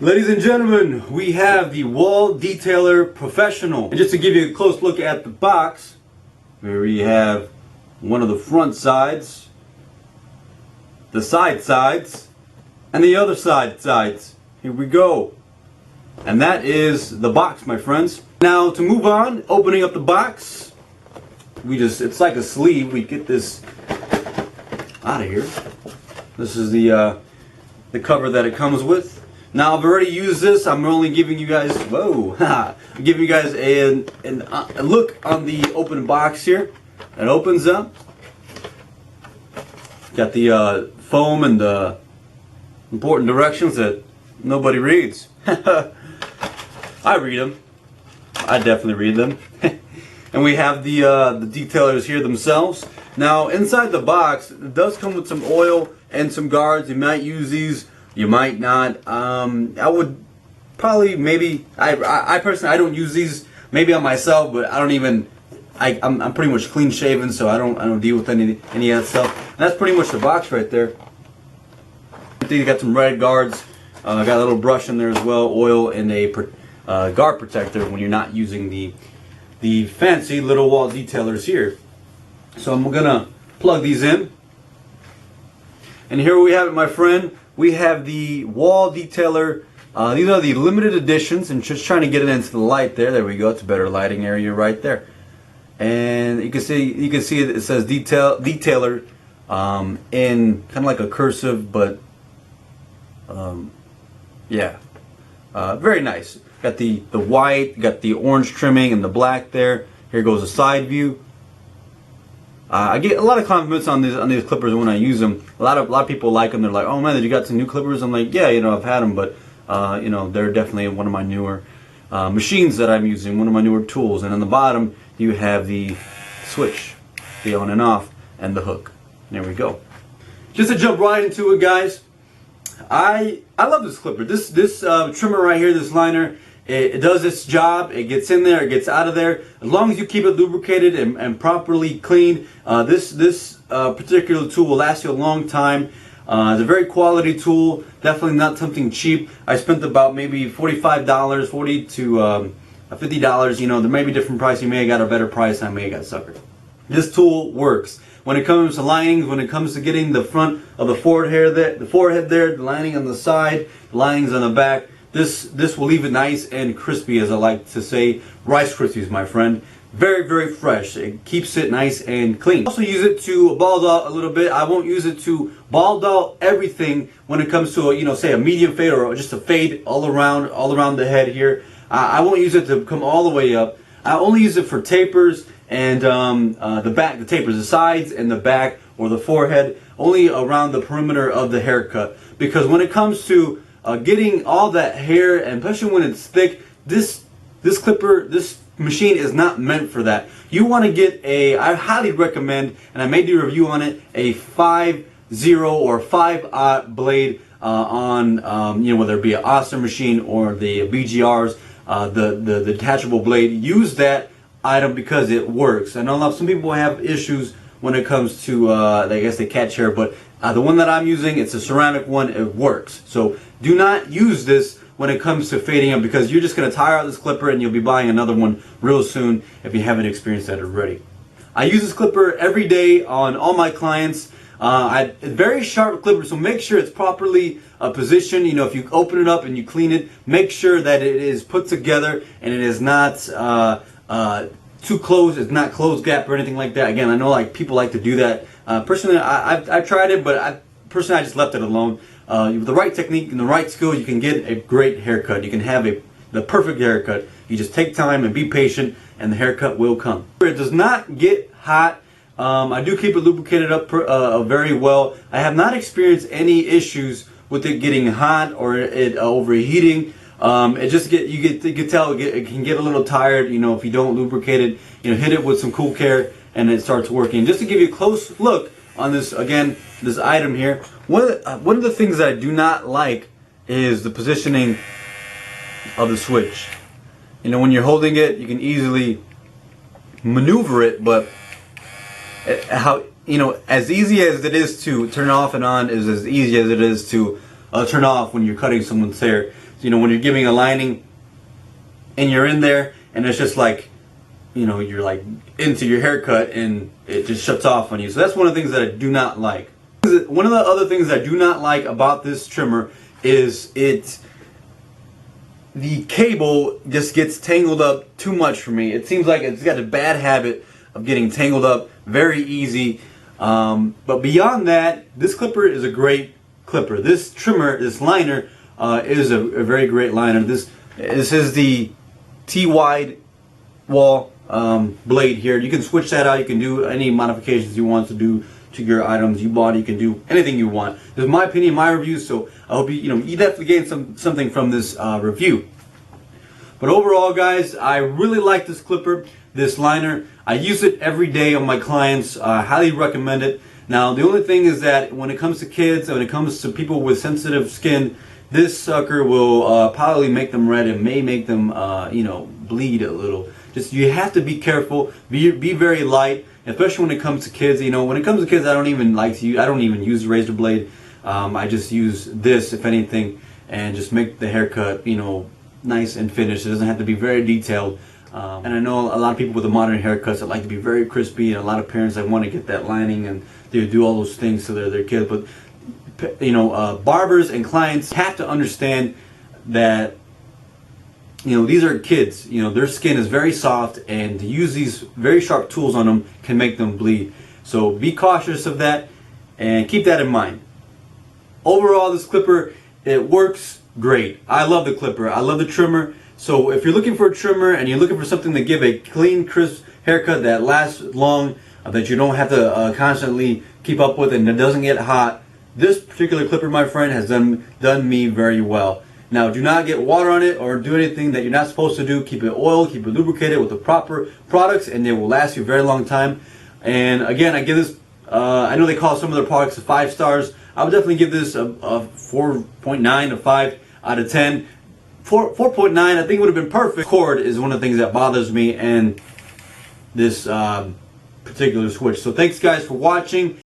Ladies and gentlemen, we have the Wahl Detailer Professional. And just to give you a close look at the box, where we have one of the front sides, the side sides, and the other side sides. Here we go. And that is the box, my friends. Now to move on, opening up the box, it's like a sleeve. We get this out of here. This is the cover that it comes with. Now I've already used this. I'm only giving you guys, I'm giving you guys a look on the open box here. It opens up. Got the foam and the important directions that nobody reads. I read them. I definitely read them. And we have the detailers here themselves. Now inside the box, it does come with some oil and some guards. You might use these. You might not. I would probably, maybe, I personally, I don't use these, maybe on myself, but I don't even, I'm pretty much clean shaven, so I don't deal with any of that stuff. And that's pretty much the box right there. I think you got some red guards. Got a little brush in there as well, oil and a guard protector when you're not using the fancy little Wahl detailers here. So I'm gonna plug these in. And here we have it, my friend. We have the Wahl Detailer. These are the limited editions, and just trying to get it into the light there. There we go. It's a better lighting area right there. And you can see it says Detailer in kind of like a cursive, but yeah, very nice. Got the white, got the orange trimming, and the black there. Here goes a side view. I get a lot of compliments on these clippers when I use them. A lot of people like them. They're like, "Oh man, did you got some new clippers?" I'm like, "Yeah, I've had them, but they're definitely one of my newer machines that I'm using, one of my newer tools." And on the bottom, you have the switch, the on and off, and the hook. There we go. Just to jump right into it, guys. I love this clipper. This trimmer right here, this liner. It does its job. It gets in there. It gets out of there. As long as you keep it lubricated and properly cleaned, this particular tool will last you a long time. It's a very quality tool. Definitely not something cheap. I spent about maybe $45, $40 to $50. There may be different price. You may have got a better price. I may have got suckered. This tool works. When it comes to linings, when it comes to getting the front of the forehead there, the lining on the side, the linings on the back. This will leave it nice and crispy, as I like to say. Rice Krispies, my friend. Very, very fresh. It keeps it nice and clean. Also use it to bald out a little bit. I won't use it to bald out everything when it comes to say a medium fade or just a fade all around the head here. I won't use it to come all the way up. I only use it for tapers and the tapers, the sides and the back or the forehead, only around the perimeter of the haircut. Because when it comes to getting all that hair, and especially when it's thick, this clipper, this machine is not meant for that. You want to get I highly recommend, and I made a review on it, a 5.0 or 5/0 blade on whether it be an Austin machine or the BGRs, the detachable blade. Use that item because it works. I know some people have issues when it comes to I guess they catch hair, but the one that I'm using, it's a ceramic one. It works. So do not use this when it comes to fading up, because you're just going to tire out this clipper and you'll be buying another one real soon if you haven't experienced that already. I use this clipper every day on all my clients. Very sharp clipper, so make sure it's properly positioned. If you open it up and you clean it, make sure that it is put together and it is not too close. It's not closed gap or anything like that. Again, I know people like to do that. Personally, I've tried it, but I just left it alone. With the right technique and the right skill, you can get a great haircut. You can have the perfect haircut. You just take time and be patient, and the haircut will come. It does not get hot. I do keep it lubricated up very well. I have not experienced any issues with it getting hot or it overheating. It just you can tell it can get a little tired. If you don't lubricate it, hit it with some Cool Care and it starts working. Just to give you a close look on this this item here. One of the things that I do not like is the positioning of the switch. When you're holding it, you can easily maneuver it, but as easy as it is to turn off and on is as easy as it is to turn off when you're cutting someone's hair. So, when you're giving a lining and you're in there and it's just like, you're like into your haircut and it just shuts off on you. So that's one of the things that I do not like. One of the other things I do not like about this trimmer is the cable just gets tangled up too much for me. It seems like it's got a bad habit of getting tangled up very easy. But beyond that, this clipper is a great clipper. This trimmer, this liner, is a very great liner. This is the T-wide Wahl blade here. You can switch that out. You can do any modifications you want to do to your items you bought. You can do anything you want. This is my opinion, my review. So I hope you definitely gain something from this review. But overall, guys, I really like this clipper, this liner. I use it every day on my clients. I highly recommend it. Now, the only thing is that when it comes to kids, when it comes to people with sensitive skin, this sucker will probably make them red and may make them, bleed a little. Just you have to be careful. Be very light, especially when it comes to kids. When it comes to kids, I don't even use the razor blade. I just use this, if anything, and just make the haircut, nice and finished. It doesn't have to be very detailed. And I know a lot of people with the modern haircuts that like to be very crispy, and a lot of parents that want to get that lining and they do all those things to their kids. But barbers and clients have to understand that these are kids. Their skin is very soft, and to use these very sharp tools on them can make them bleed. So be cautious of that and keep that in mind. Overall, this clipper, it works great. I love the clipper. I love the trimmer. So if you're looking for a trimmer and you're looking for something to give a clean, crisp haircut that lasts long, that you don't have to constantly keep up with and it doesn't get hot, this particular clipper, my friend, has done me very well. Now, do not get water on it or do anything that you're not supposed to do. Keep it oiled, keep it lubricated with the proper products, and they will last you a very long time. And again, I give this, I know they call some of their products 5 stars. I would definitely give this a 4.9 to 5 out of 10. 4.9, I think would have been perfect. Cord is one of the things that bothers me, and this particular switch. So thanks guys for watching.